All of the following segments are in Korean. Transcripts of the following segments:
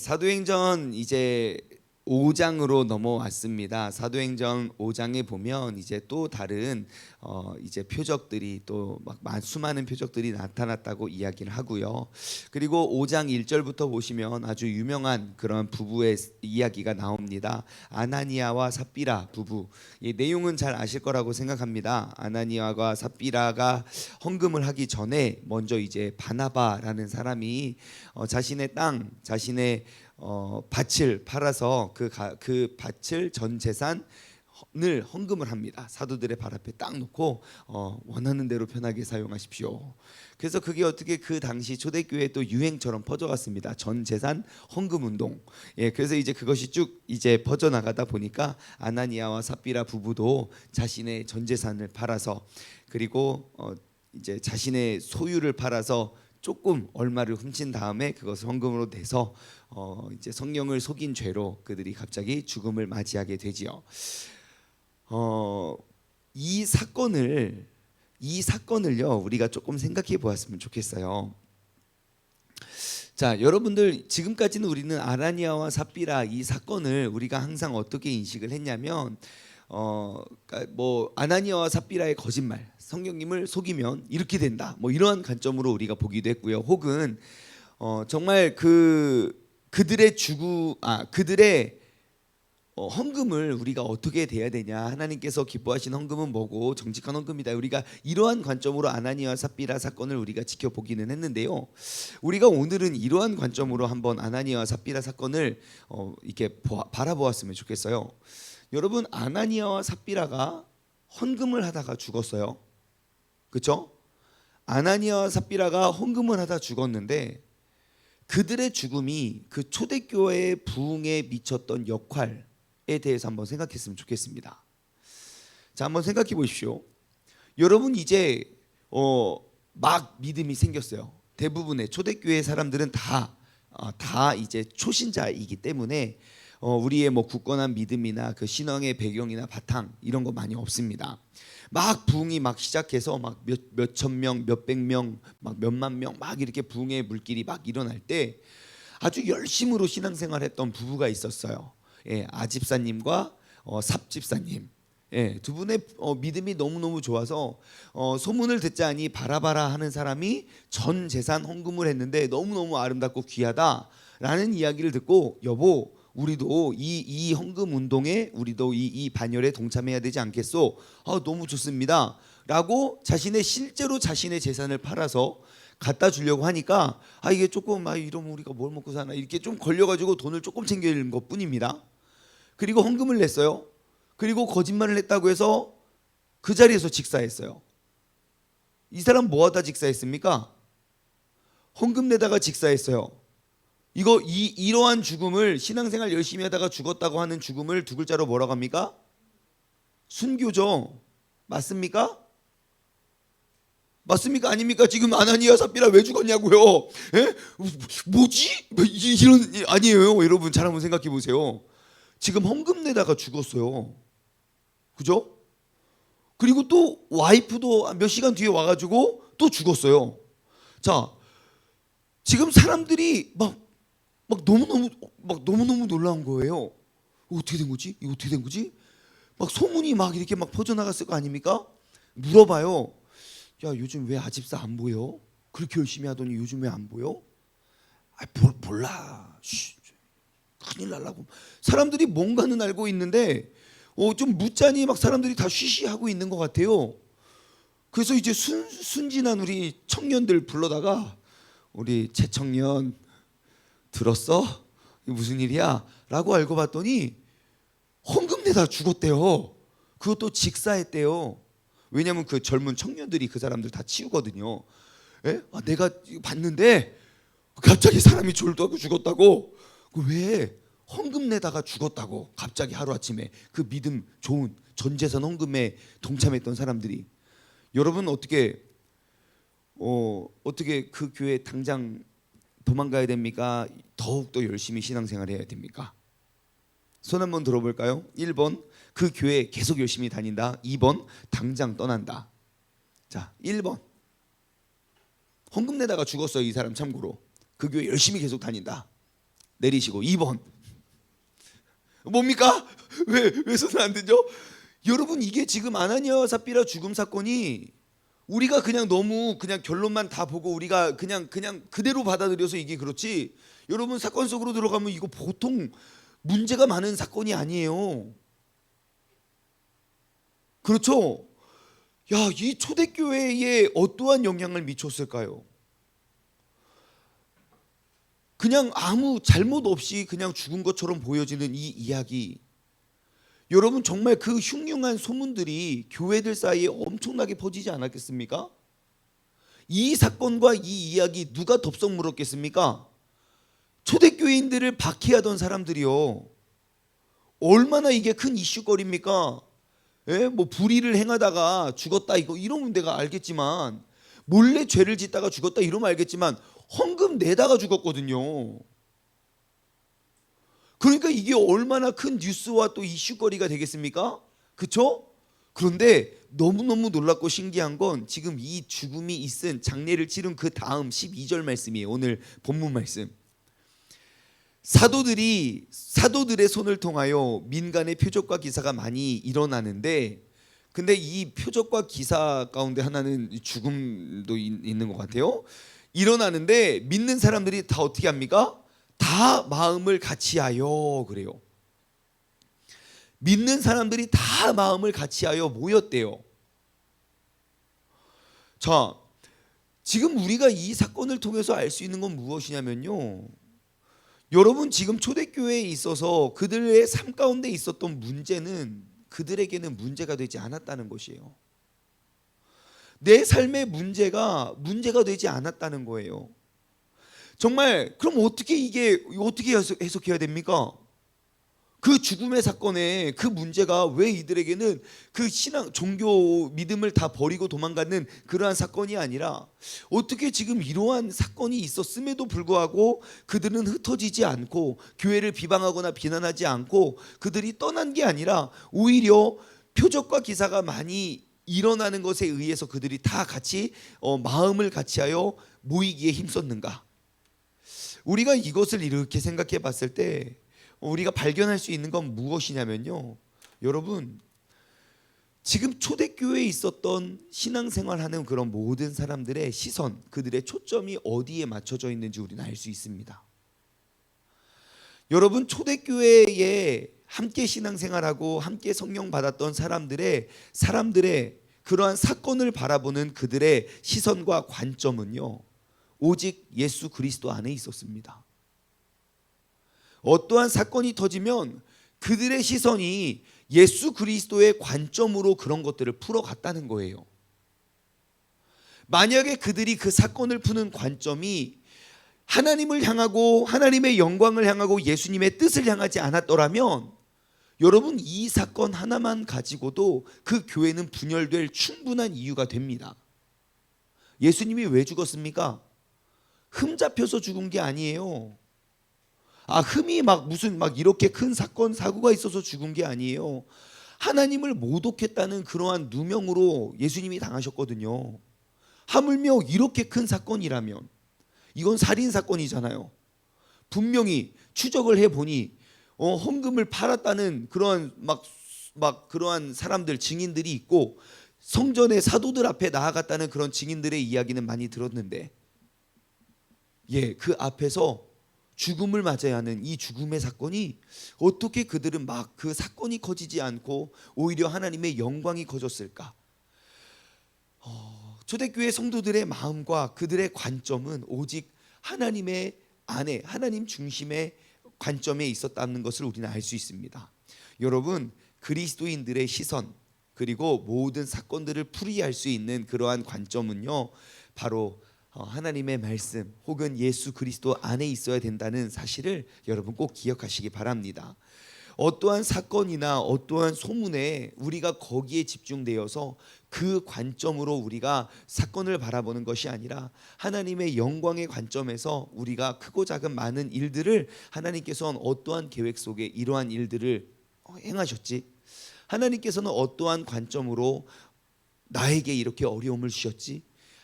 사도행전 이제 5장으로 넘어왔습니다. 사도행전 5장에 보면 이제 또 다른 이제 표적들이 또 막 수많은 표적들이 나타났다고 이야기를 하고요. 그리고 5장 1절부터 보시면 아주 유명한 그런 부부의 이야기가 나옵니다. 아나니아와 삽비라 부부. 이 내용은 잘 아실 거라고 생각합니다. 아나니아와 삽비라가 헌금을 하기 전에 먼저 이제 바나바라는 사람이 자신의 땅, 자신의 밭을 팔아서 그 밭을 전 재산을 헌금을 합니다. 사도들의 발 앞에 딱 놓고 원하는 대로 편하게 사용하십시오. 그래서 그게 어떻게 그 당시 초대교회 또 유행처럼 퍼져갔습니다. 전 재산 헌금 운동. 그래서 이제 그것이 쭉 이제 퍼져 나가다 보니까 아나니아와 삽비라 부부도 자신의 전 재산을 팔아서 그리고 이제 자신의 소유를 팔아서 조금 얼마를 훔친 다음에 그것을 헌금으로 내서 이제 성령을 속인 죄로 그들이 갑자기 죽음을 맞이하게 되지요. 이 사건을요 우리가 조금 생각해 보았으면 좋겠어요. 자, 여러분들 지금까지는 우리는 아나니아와 삽비라 이 사건을 우리가 항상 어떻게 인식을 했냐면 뭐 아나니아와 삽비라의 거짓말, 성령님을 속이면 이렇게 된다. 뭐 이러한 관점으로 우리가 보기도 했고요. 혹은 정말 그들의 헌금을 우리가 어떻게 돼야 되냐, 하나님께서 기뻐하신 헌금은 뭐고 정직한 헌금이다. 우리가 이러한 관점으로 아나니아와 삽비라 사건을 우리가 지켜보기는 했는데요. 우리가 오늘은 이러한 관점으로 한번 아나니아와 삽비라 사건을 이렇게 바라보았으면 좋겠어요. 여러분, 아나니아와 삽비라가 헌금을 하다가 죽었어요. 그렇죠? 아나니아와 삽비라가 헌금을 하다 죽었는데 그들의 죽음이 그 초대교회의 부흥에 미쳤던 역할에 대해서 한번 생각했으면 좋겠습니다. 자, 한번 생각해 보십시오. 여러분 이제 막 믿음이 생겼어요. 대부분의 초대교회 사람들은 다 이제 초신자이기 때문에 우리의 뭐 굳건한 믿음이나 그 신앙의 배경이나 바탕 이런 거 많이 없습니다. 막 부흥이 막 시작해서 막 몇천 명, 몇백 명, 막 몇만 명 막 이렇게 부흥의 물길이 막 일어날 때 아주 열심으로 신앙생활했던 부부가 있었어요. 아집사님과 삽집사님. 두 분의 믿음이 너무너무 좋아서 소문을 듣자니 바라바라 하는 사람이 전 재산 헌금을 했는데 너무너무 아름답고 귀하다라는 이야기를 듣고 여보, 우리도 이 헌금 운동에 우리도 이 반열에 동참해야 되지 않겠소? 너무 좋습니다. 라고 실제로 자신의 재산을 팔아서 갖다 주려고 하니까 이게 조금 이러면 우리가 뭘 먹고 사나 이렇게 좀 걸려가지고 돈을 조금 챙기는 것 뿐입니다. 그리고 헌금을 냈어요. 그리고 거짓말을 했다고 해서 그 자리에서 직사했어요. 이 사람 뭐하다 직사했습니까? 헌금 내다가 직사했어요. 이러한 죽음을, 신앙생활 열심히 하다가 죽었다고 하는 죽음을 두 글자로 뭐라고 합니까? 순교죠. 맞습니까? 맞습니까? 아닙니까? 지금 아나니아 삽비라 왜 죽었냐고요? 뭐지? 이런 아니에요. 여러분 잘 한번 생각해 보세요. 지금 헌금 내다가 죽었어요. 그죠? 그리고 또 와이프도 몇 시간 뒤에 와가지고 또 죽었어요. 자, 지금 사람들이 막 너무너무 놀라운 거예요. 어떻게 된 거지? 이거 어떻게 된 거지? 막 소문이 막 이렇게 막 퍼져나갔을 거 아닙니까? 물어봐요. 야, 요즘 왜 아집사 안 보여? 그렇게 열심히 하더니 요즘 왜 안 보여? 몰라. 큰일 날라고. 사람들이 뭔가는 알고 있는데 좀 묻자니 막 사람들이 다 쉬쉬하고 있는 것 같아요. 그래서 이제 순진한 우리 청년들 불러다가 우리 최청년 들었어? 이게 무슨 일이야? 라고 알고 봤더니 헌금 내다 죽었대요. 그것도 직사했대요. 왜냐하면 그 젊은 청년들이 그 사람들 다 치우거든요. 내가 봤는데 갑자기 사람이 졸도하고 죽었다고. 왜? 헌금 내다가 죽었다고. 갑자기 하루아침에 그 믿음 좋은 전재산 헌금에 동참했던 사람들이. 여러분 어떻게 그 교회 당장 도망가야 됩니까? 더욱더 열심히 신앙생활해야 됩니까? 손 한번 들어볼까요? 1번 그 교회 계속 열심히 다닌다. 2번 당장 떠난다. 자, 1번 헌금 내다가 죽었어요. 이 사람 참고로. 그 교회 열심히 계속 다닌다. 내리시고 2번 뭡니까? 왜 손을 안 들죠? 여러분 이게 지금 아나니아와 삽비라 죽음 사건이 우리가 그냥 너무 그냥 결론만 다 보고 우리가 그냥 그대로 받아들여서 이게 그렇지, 여러분 사건 속으로 들어가면 이거 보통 문제가 많은 사건이 아니에요. 그렇죠? 야, 이 초대교회에 어떠한 영향을 미쳤을까요? 그냥 아무 잘못 없이 그냥 죽은 것처럼 보여지는 이 이야기, 여러분 정말 그 흉흉한 소문들이 교회들 사이에 엄청나게 퍼지지 않았겠습니까? 이 사건과 이 이야기 누가 덥석 물었겠습니까? 초대교인들을 박해하던 사람들이요. 얼마나 이게 큰 이슈거리입니까? 예? 뭐 불의를 행하다가 죽었다 이러면 내가 알겠지만, 몰래 죄를 짓다가 죽었다 이러면 알겠지만 헌금 내다가 죽었거든요. 그러니까 이게 얼마나 큰 뉴스와 또 이슈거리가 되겠습니까? 그렇죠? 그런데 너무너무 놀랍고 신기한 건 지금 이 죽음이 있은 장례를 치른 그 다음 12절 말씀이에요. 오늘 본문 말씀. 사도들의 손을 통하여 민간의 표적과 기사가 많이 일어나는데, 근데 이 표적과 기사 가운데 하나는 죽음도 있는 것 같아요. 일어나는데 믿는 사람들이 다 어떻게 합니까? 다 마음을 같이하여 그래요. 믿는 사람들이 다 마음을 같이하여 모였대요. 자, 지금 우리가 이 사건을 통해서 알 수 있는 건 무엇이냐면요, 여러분 지금 초대교회에 있어서 그들의 삶 가운데 있었던 문제는 그들에게는 문제가 되지 않았다는 것이에요. 내 삶의 문제가 되지 않았다는 거예요. 정말 그럼 어떻게 해석해야 됩니까? 그 죽음의 사건에 그 문제가 왜 이들에게는 그 신앙, 종교 믿음을 다 버리고 도망가는 그러한 사건이 아니라, 어떻게 지금 이러한 사건이 있었음에도 불구하고 그들은 흩어지지 않고 교회를 비방하거나 비난하지 않고 그들이 떠난 게 아니라 오히려 표적과 기사가 많이 일어나는 것에 의해서 그들이 다 같이 마음을 같이하여 모이기에 힘썼는가? 우리가 이것을 이렇게 생각해 봤을 때 우리가 발견할 수 있는 건 무엇이냐면요, 여러분 지금 초대교회에 있었던 신앙생활하는 그런 모든 사람들의 시선, 그들의 초점이 어디에 맞춰져 있는지 우리는 알 수 있습니다. 여러분 초대교회에 함께 신앙생활하고 함께 성령 받았던 사람들의 그러한 사건을 바라보는 그들의 시선과 관점은요, 오직 예수 그리스도 안에 있었습니다. 어떠한 사건이 터지면 그들의 시선이 예수 그리스도의 관점으로 그런 것들을 풀어갔다는 거예요. 만약에 그들이 그 사건을 푸는 관점이 하나님을 향하고 하나님의 영광을 향하고 예수님의 뜻을 향하지 않았더라면, 여러분 이 사건 하나만 가지고도 그 교회는 분열될 충분한 이유가 됩니다. 예수님이 왜 죽었습니까? 흠 잡혀서 죽은 게 아니에요. 흠이 무슨 이렇게 큰 사건 사고가 있어서 죽은 게 아니에요. 하나님을 모독했다는 그러한 누명으로 예수님이 당하셨거든요. 하물며 이렇게 큰 사건이라면, 이건 살인 사건이잖아요. 분명히 추적을 해보니 헌금을 팔았다는 그러한 그러한 사람들, 증인들이 있고, 성전의 사도들 앞에 나아갔다는 그런 증인들의 이야기는 많이 들었는데, 그 앞에서 죽음을 맞아야 하는 이 죽음의 사건이 어떻게 그들은 그 사건이 커지지 않고 오히려 하나님의 영광이 커졌을까? 초대교회 성도들의 마음과 그들의 관점은 오직 하나님의 안에, 하나님 중심의 관점에 있었다는 것을 우리는 알 수 있습니다. 여러분 그리스도인들의 시선, 그리고 모든 사건들을 풀이할 수 있는 그러한 관점은요, 바로 하나님의 말씀 혹은 예수 그리스도 안에 있어야 된다는 사실을 여러분 꼭 기억하시기 바랍니다. 어떠한 사건이나 어떠한 소문에 우리가 거기에 집중되어서 그 관점으로 우리가 사건을 바라보는 것이 아니라 하나님의 영광의 관점에서 우리가 크고 작은 많은 일들을, 하나님께서는 어떠한 계획 속에 이러한 일들을 행하셨지? 하나님께서는 어떠한 관점으로 나에게 이렇게 어려움을 주셨지?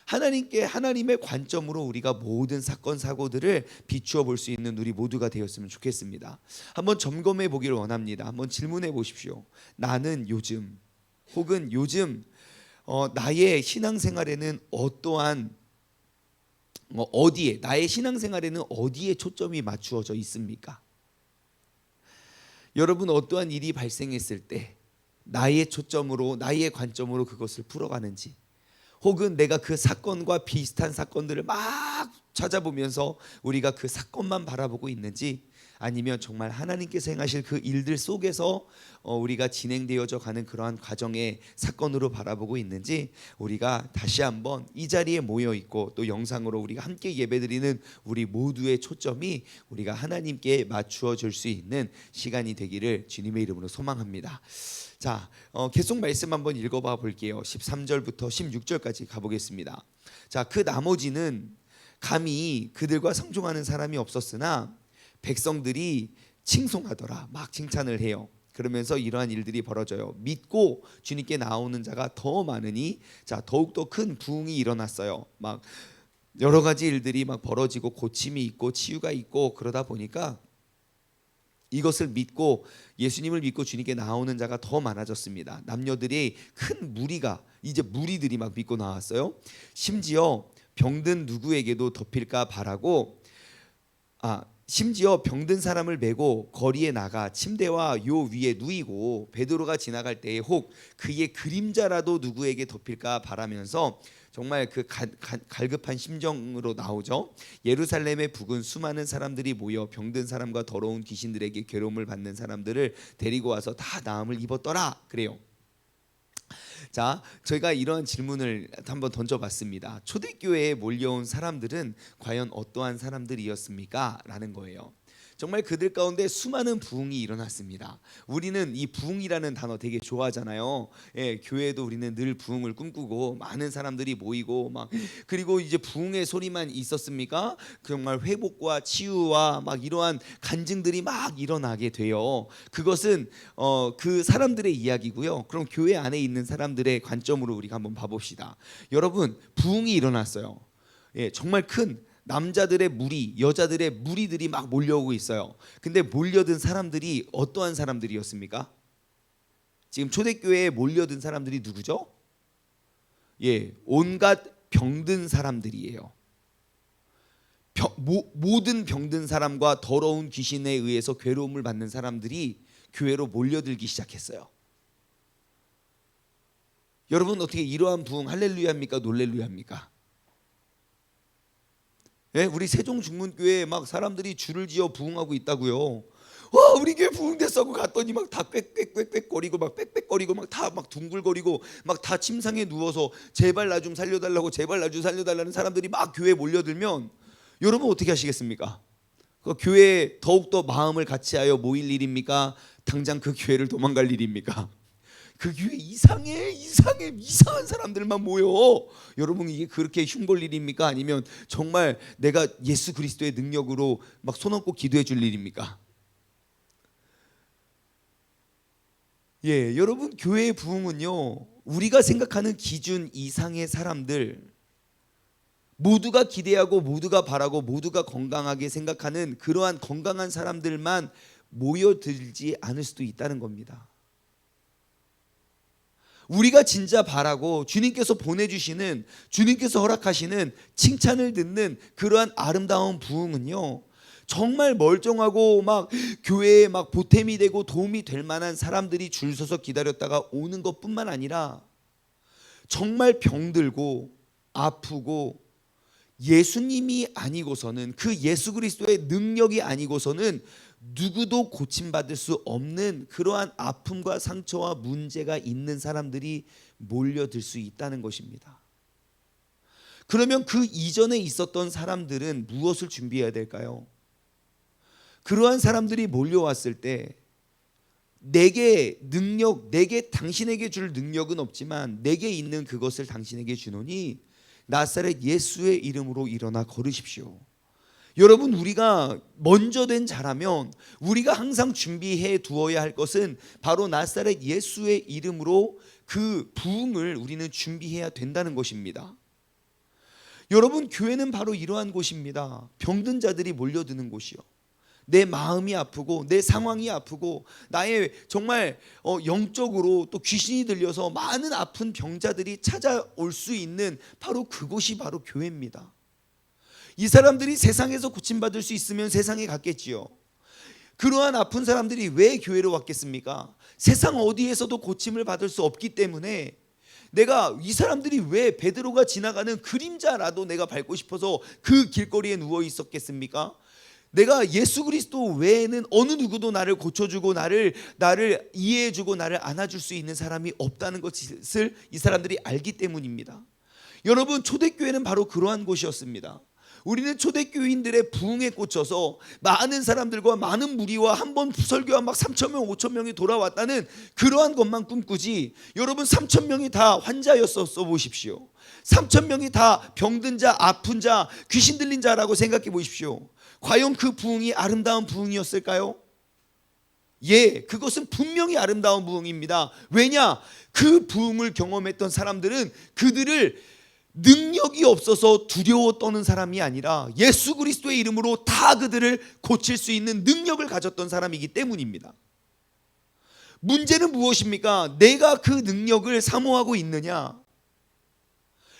하나님의 관점으로 우리가 모든 사건 사고들을 비추어 볼 수 있는 우리 모두가 되었으면 좋겠습니다. 한번 점검해 보기를 원합니다. 한번 질문해 보십시오. 나는 요즘 혹은 요즘 나의 신앙생활에는 나의 신앙생활에는 어디에 초점이 맞추어져 있습니까? 여러분, 어떠한 일이 발생했을 때 나의 초점으로, 나의 관점으로 그것을 풀어가는지, 혹은 내가 그 사건과 비슷한 사건들을 막 찾아보면서 우리가 그 사건만 바라보고 있는지, 아니면 정말 하나님께서 행하실 그 일들 속에서 우리가 진행되어져 가는 그러한 과정의 사건으로 바라보고 있는지, 우리가 다시 한번 이 자리에 모여 있고 또 영상으로 우리가 함께 예배드리는 우리 모두의 초점이 우리가 하나님께 맞추어 줄 수 있는 시간이 되기를 주님의 이름으로 소망합니다. 자, 계속 말씀 한번 읽어봐 볼게요. 13절부터 16절까지 가보겠습니다. 자, 그 나머지는 감히 그들과 상종하는 사람이 없었으나 백성들이 칭송하더라. 막 칭찬을 해요. 그러면서 이러한 일들이 벌어져요. 믿고 주님께 나오는 자가 더 많으니, 자, 더욱더 큰 부흥이 일어났어요. 막 여러 가지 일들이 막 벌어지고 고침이 있고 치유가 있고, 그러다 보니까 이것을 믿고 예수님을 믿고 주님께 나오는 자가 더 많아졌습니다. 남녀들이 큰 무리들이 막 믿고 나왔어요. 심지어 병든 누구에게도 덮일까 바라고, 심지어 병든 사람을 메고 거리에 나가 침대와 요 위에 누이고 베드로가 지나갈 때에 혹 그의 그림자라도 누구에게 덮일까 바라면서, 정말 그 갈급한 심정으로 나오죠. 예루살렘에 북은 수많은 사람들이 모여 병든 사람과 더러운 귀신들에게 괴로움을 받는 사람들을 데리고 와서 다 나음을 입었더라. 그래요. 자, 저희가 이런 질문을 한번 던져봤습니다. 초대교회에 몰려온 사람들은 과연 어떠한 사람들이었습니까? 라는 거예요. 정말 그들 가운데 수많은 부흥이 일어났습니다. 우리는 이 부흥이라는 단어 되게 좋아하잖아요. 예, 교회도 우리는 늘 부흥을 꿈꾸고 많은 사람들이 모이고 그리고 이제 부흥의 소리만 있었습니까? 정말 회복과 치유와 막 이러한 간증들이 막 일어나게 돼요. 그것은 그 사람들의 이야기고요. 그럼 교회 안에 있는 사람들의 관점으로 우리가 한번 봐봅시다. 여러분, 부흥이 일어났어요. 예, 정말 큰 남자들의 무리, 여자들의 무리들이 막 몰려오고 있어요. 근데 몰려든 사람들이 어떠한 사람들이었습니까? 지금 초대교회에 몰려든 사람들이 누구죠? 예, 온갖 병든 사람들이에요. 모든 병든 사람과 더러운 귀신에 의해서 괴로움을 받는 사람들이 교회로 몰려들기 시작했어요. 여러분, 어떻게 이러한 부흥 할렐루야입니까? 놀렐루야입니까? 예, 우리 세종중문교회에 막 사람들이 줄을 지어 부흥하고 있다고요. 와, 우리 교회 부흥됐어 하고 갔더니 막 다 꽥꽥꽥꽥거리고 막 빽빽거리고 막 다 막 둥글거리고 막 다 침상에 누워서 제발 나 좀 살려달라고, 제발 나 좀 살려달라는 사람들이 막 교회에 몰려들면 여러분 어떻게 하시겠습니까? 그 교회에 더욱더 마음을 같이하여 모일 일입니까? 당장 그 교회를 도망갈 일입니까? 그 교회 이상한 사람들만 모여. 여러분, 이게 그렇게 흉볼 일입니까? 아니면 정말 내가 예수 그리스도의 능력으로 막 손 얹고 기도해 줄 일입니까? 예, 여러분, 교회의 부흥은요, 우리가 생각하는 기준 이상의 사람들, 모두가 기대하고 모두가 바라고 모두가 건강하게 생각하는 그러한 건강한 사람들만 모여들지 않을 수도 있다는 겁니다. 우리가 진짜 바라고 주님께서 보내주시는, 주님께서 허락하시는 칭찬을 듣는 그러한 아름다운 부흥은요, 정말 멀쩡하고 막 교회에 막 보탬이 되고 도움이 될 만한 사람들이 줄 서서 기다렸다가 오는 것뿐만 아니라, 정말 병들고 아프고 예수님이 아니고서는, 그 예수 그리스도의 능력이 아니고서는 누구도 고침받을 수 없는 그러한 아픔과 상처와 문제가 있는 사람들이 몰려들 수 있다는 것입니다. 그러면 그 이전에 있었던 사람들은 무엇을 준비해야 될까요? 그러한 사람들이 몰려왔을 때 내게 당신에게 줄 능력은 없지만 내게 있는 그것을 당신에게 주노니 나사렛 예수의 이름으로 일어나 걸으십시오. 여러분, 우리가 먼저 된 자라면 우리가 항상 준비해 두어야 할 것은 바로 나사렛 예수의 이름으로 그 부흥을 우리는 준비해야 된다는 것입니다. 여러분, 교회는 바로 이러한 곳입니다. 병든 자들이 몰려드는 곳이요. 내 마음이 아프고 내 상황이 아프고 나의 정말 영적으로 또 귀신이 들려서 많은 아픈 병자들이 찾아올 수 있는 바로 그곳이 바로 교회입니다. 이 사람들이 세상에서 고침받을 수 있으면 세상에 갔겠지요. 그러한 아픈 사람들이 왜 교회로 왔겠습니까? 세상 어디에서도 고침을 받을 수 없기 때문에 내가 이 사람들이 왜 베드로가 지나가는 그림자라도 내가 밟고 싶어서 그 길거리에 누워 있었겠습니까? 내가 예수 그리스도 외에는 어느 누구도 나를 고쳐주고 나를 이해해주고 나를 안아줄 수 있는 사람이 없다는 것을 이 사람들이 알기 때문입니다. 여러분, 초대교회는 바로 그러한 곳이었습니다. 우리는 초대교인들의 부흥에 꽂혀서 많은 사람들과 많은 무리와 한 번 설교한 막 3,000명 5,000명이 돌아왔다는 그러한 것만 꿈꾸지, 여러분 3,000명이 다 환자였어 보십시오. 3,000명이 다 병든 자, 아픈 자, 귀신 들린 자라고 생각해 보십시오. 과연 그 부흥이 아름다운 부흥이었을까요? 예, 그것은 분명히 아름다운 부흥입니다. 왜냐? 그 부흥을 경험했던 사람들은 그들을 능력이 없어서 두려워 떠는 사람이 아니라 예수 그리스도의 이름으로 다 그들을 고칠 수 있는 능력을 가졌던 사람이기 때문입니다. 문제는 무엇입니까? 내가 그 능력을 사모하고 있느냐?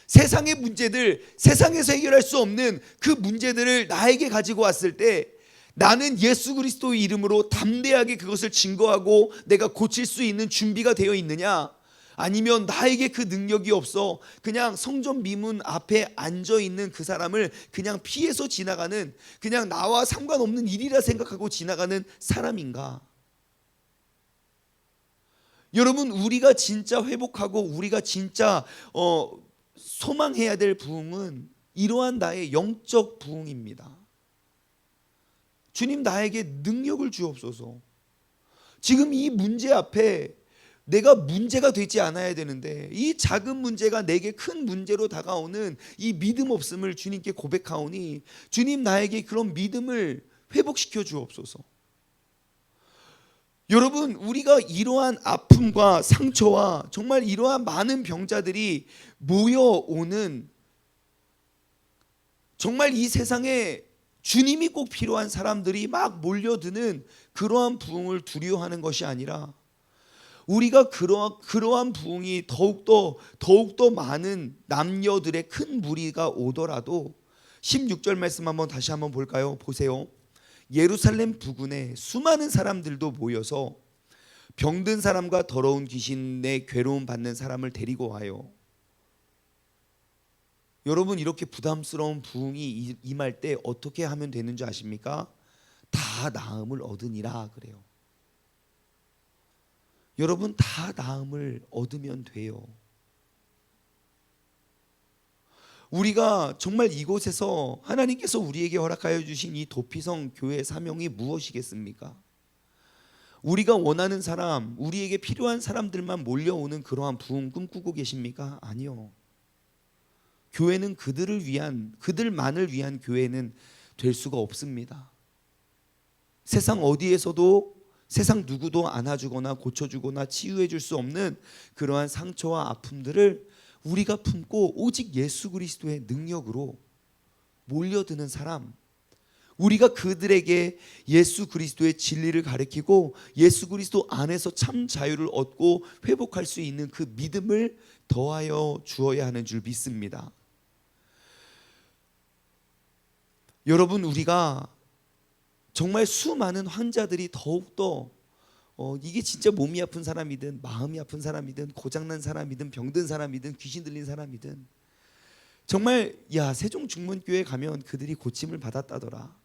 세상의 문제들, 세상에서 해결할 수 없는 그 문제들을 나에게 가지고 왔을 때 나는 예수 그리스도의 이름으로 담대하게 그것을 증거하고 내가 고칠 수 있는 준비가 되어 있느냐? 아니면 나에게 그 능력이 없어 그냥 성전 미문 앞에 앉아있는 그 사람을 그냥 피해서 지나가는, 그냥 나와 상관없는 일이라 생각하고 지나가는 사람인가? 여러분, 우리가 진짜 회복하고 우리가 진짜 소망해야 될 부흥은 이러한 나의 영적 부흥입니다. 주님, 나에게 능력을 주옵소서. 지금 이 문제 앞에 내가 문제가 되지 않아야 되는데 이 작은 문제가 내게 큰 문제로 다가오는 이 믿음 없음을 주님께 고백하오니 주님, 나에게 그런 믿음을 회복시켜 주옵소서. 여러분, 우리가 이러한 아픔과 상처와 정말 이러한 많은 병자들이 모여오는, 정말 이 세상에 주님이 꼭 필요한 사람들이 막 몰려드는 그러한 부흥을 두려워하는 것이 아니라 우리가 그러한 부흥이 더욱더 많은 남녀들의 큰 무리가 오더라도 16절 말씀 다시 한번 볼까요? 보세요. 예루살렘 부근에 수많은 사람들도 모여서 병든 사람과 더러운 귀신의 괴로움 받는 사람을 데리고 와요. 여러분, 이렇게 부담스러운 부흥이 임할 때 어떻게 하면 되는 줄 아십니까? 다 나음을 얻으니라 그래요. 여러분, 다 나음을 얻으면 돼요. 우리가 정말 이곳에서 하나님께서 우리에게 허락하여 주신 이 도피성 교회 사명이 무엇이겠습니까? 우리가 원하는 사람, 우리에게 필요한 사람들만 몰려오는 그러한 부흥 꿈꾸고 계십니까? 아니요. 교회는 그들만을 위한 교회는 될 수가 없습니다. 세상 어디에서도 세상 누구도 안아주거나 고쳐주거나 치유해 줄 수 없는 그러한 상처와 아픔들을 우리가 품고 오직 예수 그리스도의 능력으로 몰려드는 사람, 우리가 그들에게 예수 그리스도의 진리를 가르치고 예수 그리스도 안에서 참 자유를 얻고 회복할 수 있는 그 믿음을 더하여 주어야 하는 줄 믿습니다. 여러분, 우리가 정말 수많은 환자들이 더욱더 이게 진짜 몸이 아픈 사람이든 마음이 아픈 사람이든 고장난 사람이든 병든 사람이든 귀신 들린 사람이든 정말 세종중문교회 가면 그들이 고침을 받았다더라.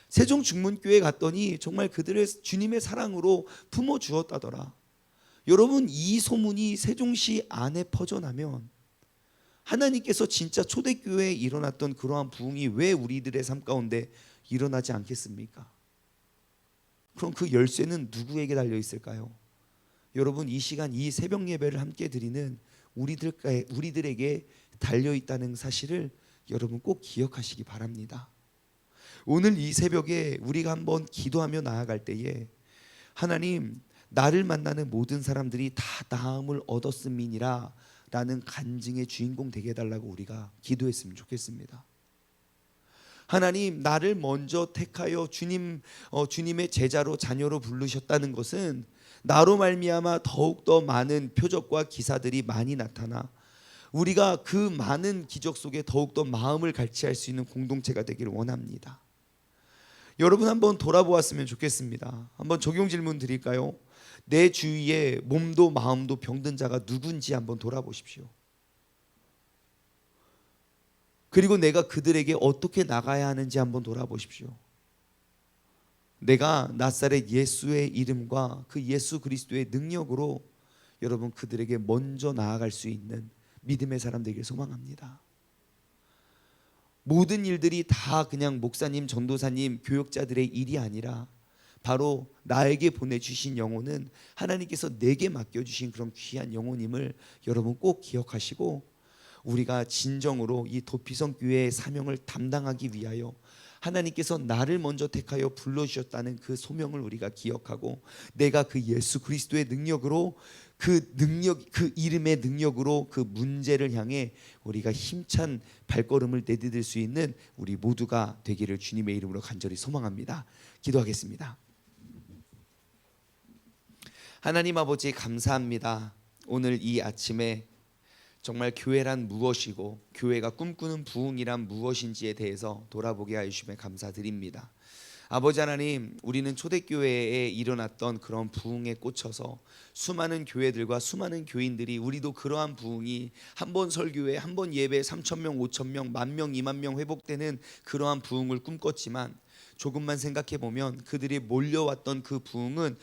세종중문교회 갔더니 정말 그들의 주님의 사랑으로 품어주었다더라. 여러분, 이 소문이 세종시 안에 퍼져나면 하나님께서 진짜 초대교회에 일어났던 그러한 부흥이 왜 우리들의 삶 가운데 일어나지 않겠습니까? 그럼 그 열쇠는 누구에게 달려 있을까요? 여러분, 이 시간 이 새벽 예배를 함께 드리는 우리들에게 달려 있다는 사실을 여러분 꼭 기억하시기 바랍니다. 오늘 이 새벽에 우리가 한번 기도하며 나아갈 때에 하나님, 나를 만나는 모든 사람들이 다 나음을 얻었음이니라 라는 간증의 주인공 되게 해달라고 우리가 기도했으면 좋겠습니다. 하나님, 나를 먼저 택하여 주님의 제자로 자녀로 부르셨다는 것은 나로 말미암아 더욱더 많은 표적과 기사들이 많이 나타나 우리가 그 많은 기적 속에 더욱더 마음을 같이할 수 있는 공동체가 되기를 원합니다. 여러분 한번 돌아보았으면 좋겠습니다. 한번 적용 질문 드릴까요? 내 주위에 몸도 마음도 병든 자가 누군지 한번 돌아보십시오. 그리고 내가 그들에게 어떻게 나가야 하는지 한번 돌아보십시오. 내가 나사렛 예수의 이름과 그 예수 그리스도의 능력으로 여러분 그들에게 먼저 나아갈 수 있는 믿음의 사람 되길 소망합니다. 모든 일들이 다 그냥 목사님, 전도사님, 교역자들의 일이 아니라 바로 나에게 보내주신 영혼은 하나님께서 내게 맡겨주신 그런 귀한 영혼임을 여러분 꼭 기억하시고, 우리가 진정으로 이 도피성 교회의 사명을 담당하기 위하여 하나님께서 나를 먼저 택하여 불러주셨다는 그 소명을 우리가 기억하고, 내가 그 예수 그리스도의 능력으로 그 이름의 능력으로 그 문제를 향해 우리가 힘찬 발걸음을 내디딜 수 있는 우리 모두가 되기를 주님의 이름으로 간절히 소망합니다. 기도하겠습니다. 하나님 아버지, 감사합니다. 오늘 이 아침에 정말 교회란 무엇이고 교회가 꿈꾸는 부흥이란 무엇인지에 대해서 돌아보게 하여 주심에 감사드립니다. 아버지 하나님, 우리는 초대교회에 일어났던 그런 부흥에 꽂혀서 수많은 교회들과 수많은 교인들이 우리도 그러한 부흥이 한 번 설교회, 한 번 예배 3,000명, 5,000명, 10,000명, 20,000명 회복되는 그러한 부흥을 꿈꿨지만, 조금만 생각해 보면 그들이 몰려왔던 그 부흥은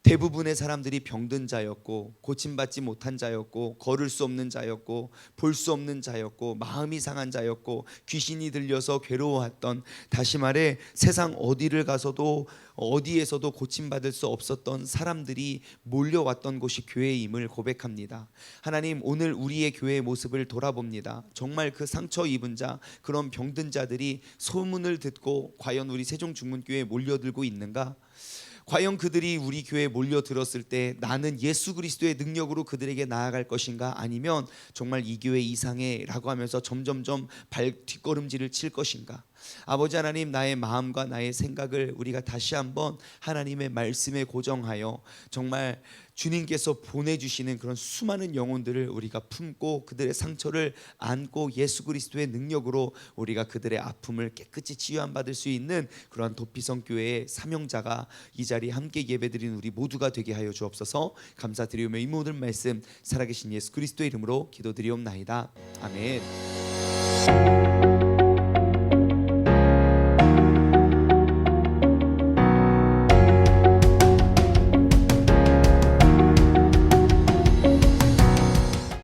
대부분의 사람들이 병든 자였고, 고침받지 못한 자였고, 걸을 수 없는 자였고, 볼 수 없는 자였고, 마음이 상한 자였고, 귀신이 들려서 괴로워했던, 다시 말해 세상 어디를 가서도 어디에서도 고침받을 수 없었던 사람들이 몰려왔던 곳이 교회임을 고백합니다. 하나님, 오늘 우리의 교회의 모습을 돌아봅니다. 정말 그 상처 입은 자, 그런 병든 자들이 소문을 듣고 과연 우리 세종중문교회에 몰려들고 있는가? 과연 그들이 우리 교회에 몰려들었을 때 나는 예수 그리스도의 능력으로 그들에게 나아갈 것인가? 아니면 정말 이 교회 이상해 라고 하면서 점점점 뒷걸음질을 칠 것인가? 아버지 하나님, 나의 마음과 나의 생각을 우리가 다시 한번 하나님의 말씀에 고정하여 정말 주님께서 보내주시는 그런 수많은 영혼들을 우리가 품고 그들의 상처를 안고 예수 그리스도의 능력으로 우리가 그들의 아픔을 깨끗이 치유받을 수 있는 그러한 도피성 교회의 사명자가 이 자리에 함께 예배드리는 우리 모두가 되게 하여 주옵소서. 감사드리며 이 모든 말씀 살아계신 예수 그리스도의 이름으로 기도드리옵나이다. 아멘.